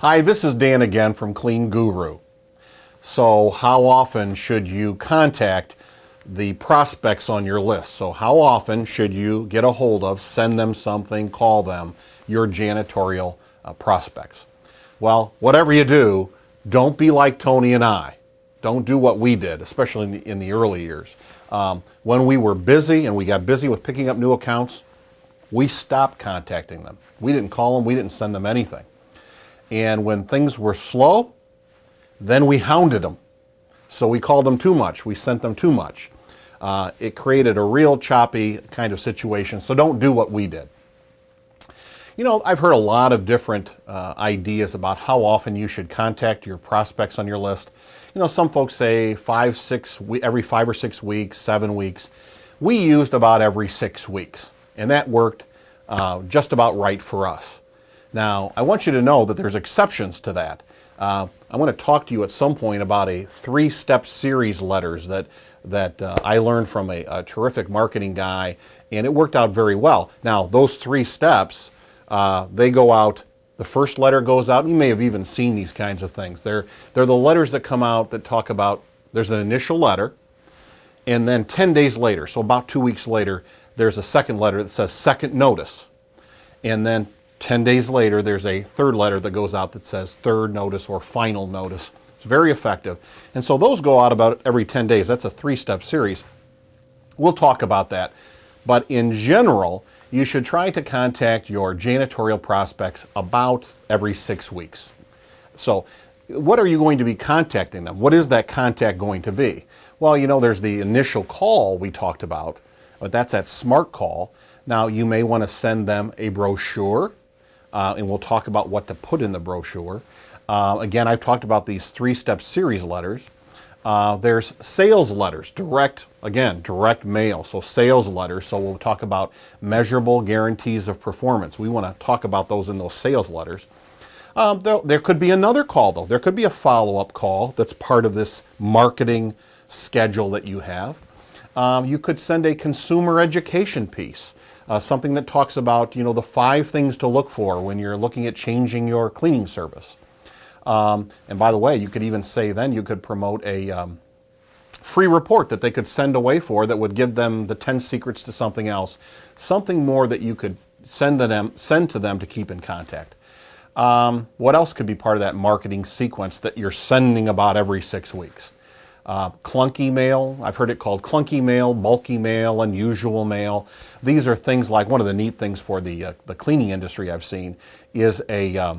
Hi, this is Dan again from CleanGuru. So how often should you contact the prospects on your list? So how often should you get a hold of, send them something, call them, your janitorial prospects? Well, whatever you do, don't be like Tony and I. Don't do what we did, especially in the early years. When we were busy and we got busy with picking up new accounts, we stopped contacting them. We didn't call them, we didn't send them anything. And when things were slow, then we hounded them. So we called them too much, we sent them too much. It created a real choppy kind of situation, so don't do what we did. You know, I've heard a lot of different ideas about how often you should contact your prospects on your list. You know, some folks say every 5 or 6 weeks, 7 weeks. We used about every 6 weeks, and that worked just about right for us. Now, I want you to know that there's exceptions to that. I want to talk to you at some point about a 3-step series letters that I learned from a terrific marketing guy, and it worked out very well. Now, those 3 steps, they go out. The first letter goes out, and you may have even seen these kinds of things. They're the letters that come out that talk about, there's an initial letter, and then 10 days later, so about 2 weeks later, there's a second letter that says second notice. And then 10 days later, there's a third letter that goes out that says third notice or final notice. It's very effective. And so those go out about every 10 days. That's a 3-step series. We'll talk about that. But in general, you should try to contact your janitorial prospects about every 6 weeks. So what are you going to be contacting them? What is that contact going to be? Well, you know, there's the initial call we talked about, but that's that smart call. Now, you may want to send them a brochure. And we'll talk about what to put in the brochure. Again, I've talked about these 3-step series letters. There's sales letters, direct mail, so sales letters. So we'll talk about measurable guarantees of performance. We want to talk about those in those sales letters. There could be another call, though. There could be a follow-up call that's part of this marketing schedule that you have. You could send a consumer education piece. Something that talks about, you know, the 5 things to look for when you're looking at changing your cleaning service. And by the way, you could even say then you could promote a free report that they could send away for that would give them the 10 secrets to something else. Something more that you could send to them to keep in contact. What else could be part of that marketing sequence that you're sending about every 6 weeks? Clunky mail, I've heard it called clunky mail, bulky mail, unusual mail. These are things like, one of the neat things for the cleaning industry I've seen is a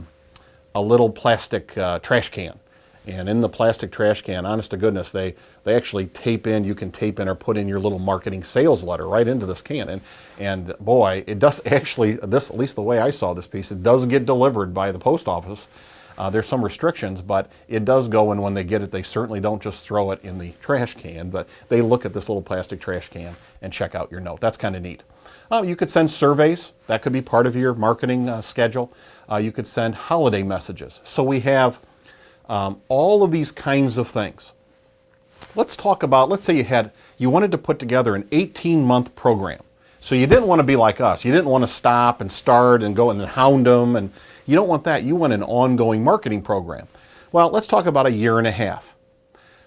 little plastic trash can. And in the plastic trash can, honest to goodness, they actually you can tape in or put in your little marketing sales letter right into this can. And boy, it does actually, at least the way I saw this piece, it does get delivered by the post office. There's some restrictions, but it does go, and when they get it, they certainly don't just throw it in the trash can, but they look at this little plastic trash can and check out your note. That's kind of neat. You could send surveys. That could be part of your marketing schedule. You could send holiday messages. So we have all of these kinds of things. Let's talk about, let's say you wanted to put together an 18-month program. So you didn't want to be like us. You didn't want to stop and start and go and hound them, and you don't want that. You want an ongoing marketing program. Well, let's talk about a year and a half.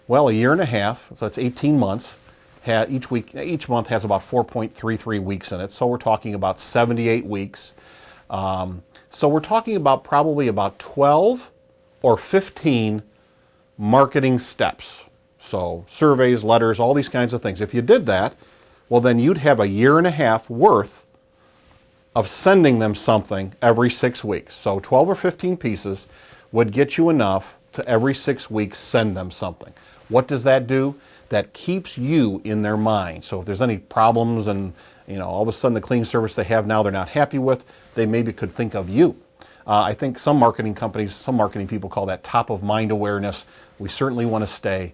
Well, a year and a half, so it's 18 months. Each month has about 4.33 weeks in it, so we're talking about 78 weeks. So we're talking about probably about 12 or 15 marketing steps. So surveys, letters, all these kinds of things. If you did that, well, then you'd have a year and a half worth of sending them something every 6 weeks. So 12 or 15 pieces would get you enough to every 6 weeks send them something. What does that do? That keeps you in their mind. So if there's any problems and, you know, all of a sudden the cleaning service they have now they're not happy with, they maybe could think of you. I think some marketing companies, some marketing people call that top of mind awareness. We certainly want to stay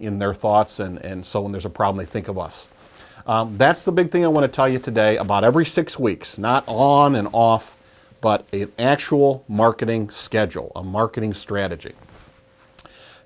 in their thoughts, and so when there's a problem they think of us. That's the big thing I want to tell you today about every 6 weeks, not on and off, but an actual marketing schedule, a marketing strategy.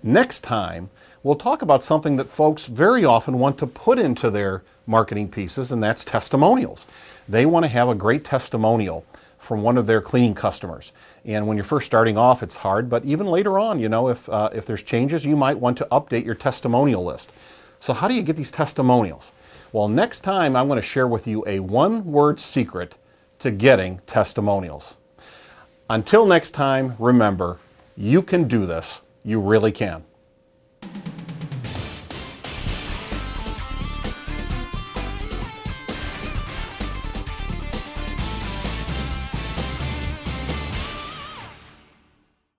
Next time, we'll talk about something that folks very often want to put into their marketing pieces, and that's testimonials. They want to have a great testimonial from one of their cleaning customers. And when you're first starting off, it's hard, but even later on, you know, if there's changes, you might want to update your testimonial list. So how do you get these testimonials? Well, next time I'm going to share with you a one-word secret to getting testimonials. Until next time, remember, you can do this. You really can.